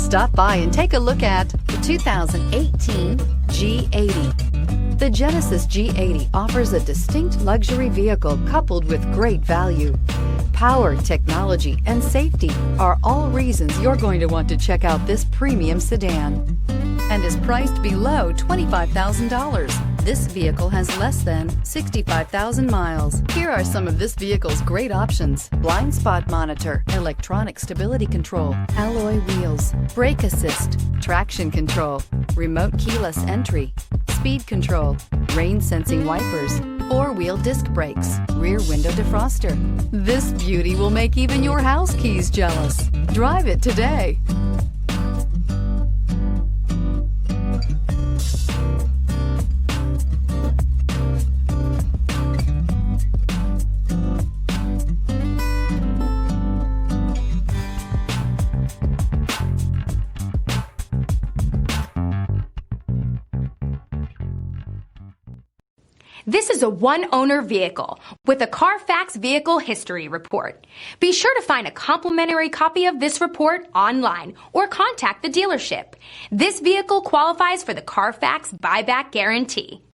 Stop by and take a look at the 2018 G80. The Genesis G80 offers a distinct luxury vehicle coupled with great value. Power, technology, and safety are all reasons you're going to want to check out this premium sedan, and is priced below $25,000. This vehicle has less than 65,000 miles. Here are some of this vehicle's great options: blind spot monitor, electronic stability control, alloy wheels, brake assist, traction control, remote keyless entry, speed control, rain sensing wipers, four-wheel disc brakes, rear window defroster. This beauty will make even your house keys jealous. Drive it today. This is a one-owner vehicle with a Carfax Vehicle History Report. Be sure to find a complimentary copy of this report online or contact the dealership. This vehicle qualifies for the Carfax Buyback Guarantee.